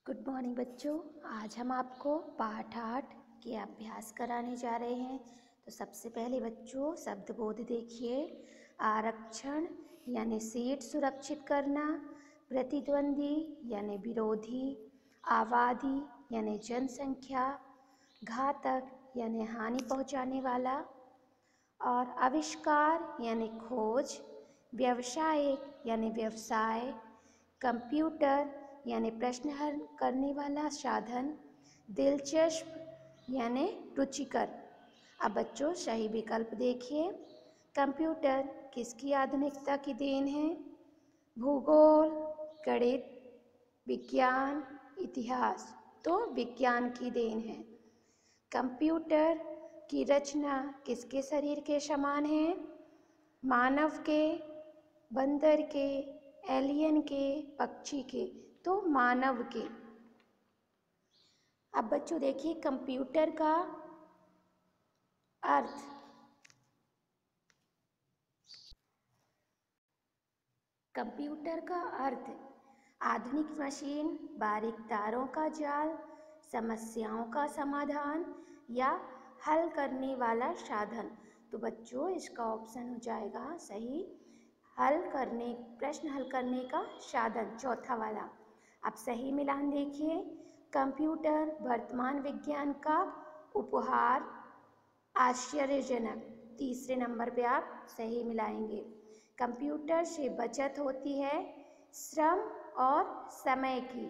Good morning बच्चों। आज हम आपको पाठ 8 के अभ्यास कराने जा रहे हैं। तो सबसे पहले बच्चों शब्दबोध देखिए। आरक्षण यानी सीट सुरक्षित करना, प्रतिद्वंदी यानी विरोधी, आबादी यानी जनसंख्या, घातक यानी हानि पहुंचाने वाला और आविष्कार यानी खोज, व्यावसायिक यानी व्यवसाय, कंप्यूटर यानी प्रश्न हल करने वाला साधन, दिलचस्प यानी रुचिकर। अब बच्चों सही विकल्प देखिए। कंप्यूटर किसकी आधुनिकता की देन है? भूगोल, गणित, विज्ञान, इतिहास। तो विज्ञान की देन है। कंप्यूटर की रचना किसके शरीर के समान है? मानव के, बंदर के, एलियन के, पक्षी के। तो मानव के। अब बच्चों देखिए कंप्यूटर का अर्थ। कंप्यूटर का अर्थ आधुनिक मशीन, बारीक तारों का जाल, समस्याओं का समाधान या हल करने वाला साधन। तो बच्चों इसका ऑप्शन हो जाएगा सही, प्रश्न हल करने का साधन, चौथा वाला। अब सही मिलान देखिए। कंप्यूटर वर्तमान विज्ञान का उपहार, आश्चर्यजनक। तीसरे नंबर पे आप सही मिलाएंगे। कंप्यूटर से बचत होती है श्रम और समय की।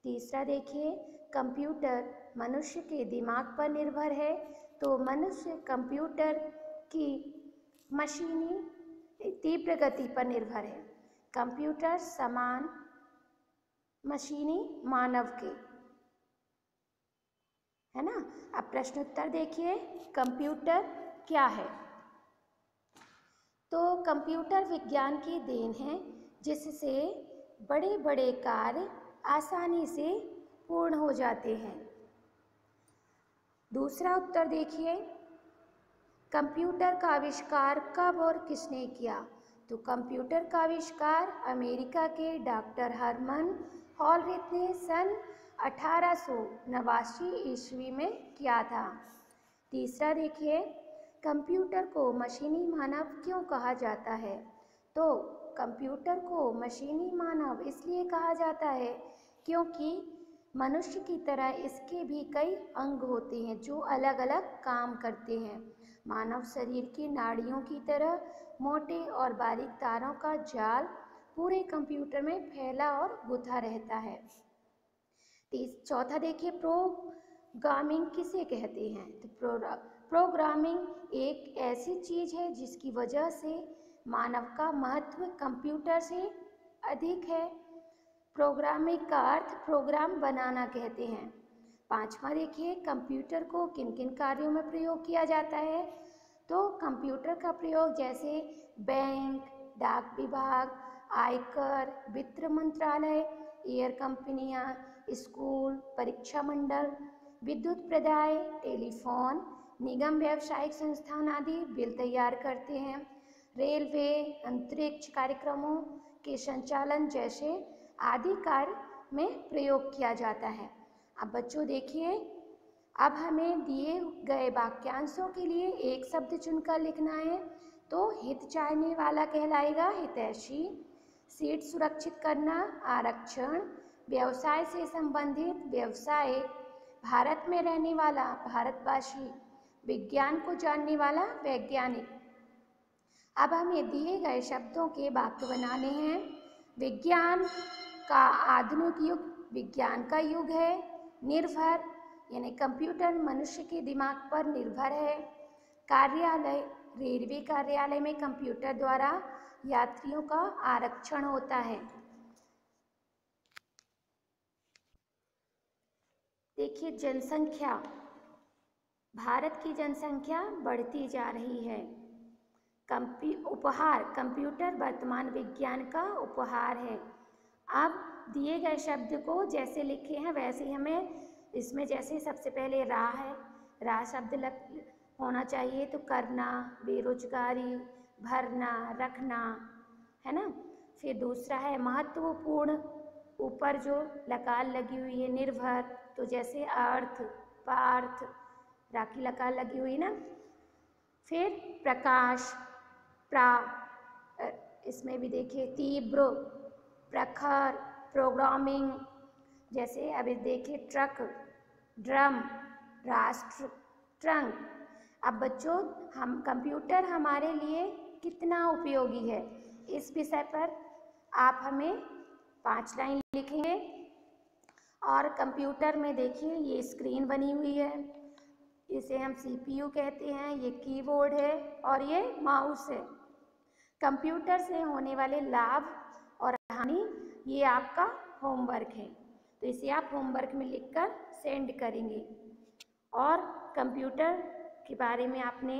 तीसरा देखिए, कंप्यूटर मनुष्य के दिमाग पर निर्भर है। तो मनुष्य कंप्यूटर की मशीनी तीव्र गति पर निर्भर है। कंप्यूटर समान मशीनी मानव के, है ना। अब प्रश्न उत्तर देखिए। कंप्यूटर क्या है? तो कंप्यूटर विज्ञान की देन है जिससे बड़े बड़े कार्य आसानी से पूर्ण हो जाते हैं। दूसरा उत्तर देखिए। कंप्यूटर का आविष्कार कब और किसने किया? तो कंप्यूटर का आविष्कार अमेरिका के डॉक्टर हरमन हॉलरिथ ने सन 1889 ईस्वी में किया था। तीसरा देखिए, कंप्यूटर को मशीनी मानव क्यों कहा जाता है? तो कंप्यूटर को मशीनी मानव इसलिए कहा जाता है क्योंकि मनुष्य की तरह इसके भी कई अंग होते हैं जो अलग अलग काम करते हैं। मानव शरीर की नाड़ियों की तरह मोटे और बारीक तारों का जाल पूरे कंप्यूटर में फैला और गुथा रहता है। चौथा देखिए, प्रोग्रामिंग किसे कहते हैं? तो प्रोग्रामिंग एक ऐसी चीज है जिसकी वजह से मानव का महत्व कंप्यूटर से अधिक है। प्रोग्रामिंग का अर्थ प्रोग्राम बनाना कहते हैं। पांचवा देखिए, कंप्यूटर को किन किन कार्यों में प्रयोग किया जाता है? तो कंप्यूटर का प्रयोग जैसे बैंक, डाक विभाग, आयकर, वित्त मंत्रालय, एयर कंपनियां, स्कूल, परीक्षा मंडल, विद्युत प्रदाय, टेलीफोन, निगम, व्यावसायिक संस्थान आदि बिल तैयार करते हैं। रेलवे, अंतरिक्ष कार्यक्रमों के संचालन जैसे आदि कार्य में प्रयोग किया जाता है। अब बच्चों देखिए, अब हमें दिए गए वाक्यांशों के लिए एक शब्द चुनकर लिखना है। तो हित चाहने वाला कहलाएगा हितैषी, सीट सुरक्षित करना आरक्षण, व्यवसाय से संबंधित व्यवसाय, भारत में रहने वाला भारतवासी, विज्ञान को जानने वाला वैज्ञानिक। अब हमें दिए गए शब्दों के वाक्य बनाने हैं। विज्ञान का आधुनिक युग विज्ञान का युग है। निर्भर यानी कंप्यूटर मनुष्य के दिमाग पर निर्भर है। कार्यालय, रेलवे कार्यालय में कंप्यूटर द्वारा यात्रियों का आरक्षण होता है। देखिए जनसंख्या, भारत की जनसंख्या बढ़ती जा रही है। उपहार, कंप्यूटर वर्तमान विज्ञान का उपहार है। अब दिए गए शब्द को जैसे लिखे हैं वैसे हमें इसमें जैसे सबसे पहले राह है, राह शब्द होना चाहिए। तो करना, बेरोजगारी, भरना, रखना, है ना। फिर दूसरा है महत्वपूर्ण ऊपर जो लकार लगी हुई है निर्भर, तो जैसे अर्थ, पार्थ, राखी लकार लगी हुई ना। फिर प्रकाश, प्रा, इसमें भी देखिए तीव्र, प्रखर, प्रोग्रामिंग, जैसे अभी देखिए ट्रक, ड्रम, राष्ट्र, ट्रंक। अब बच्चों हम कंप्यूटर हमारे लिए कितना उपयोगी है, इस विषय पर आप हमें 5 लाइन लिखेंगे। और कंप्यूटर में देखिए ये स्क्रीन बनी हुई है, इसे हम CPU कहते हैं, ये कीबोर्ड है और ये माउस है। कंप्यूटर से होने वाले लाभ और हानि ये आपका होमवर्क है, तो इसे आप होमवर्क में लिखकर सेंड करेंगे। और कंप्यूटर के बारे में आपने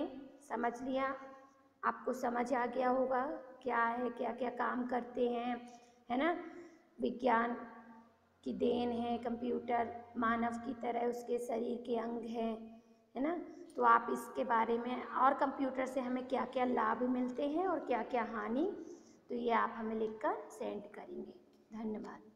समझ लिया, आपको समझ आ गया होगा क्या है, क्या क्या काम करते हैं, है ना। विज्ञान की देन है कंप्यूटर, मानव की तरह उसके शरीर के अंग हैं, है ना। तो आप इसके बारे में और कंप्यूटर से हमें क्या क्या लाभ मिलते हैं और क्या क्या हानि, तो ये आप हमें लिखकर सेंड करेंगे। धन्यवाद।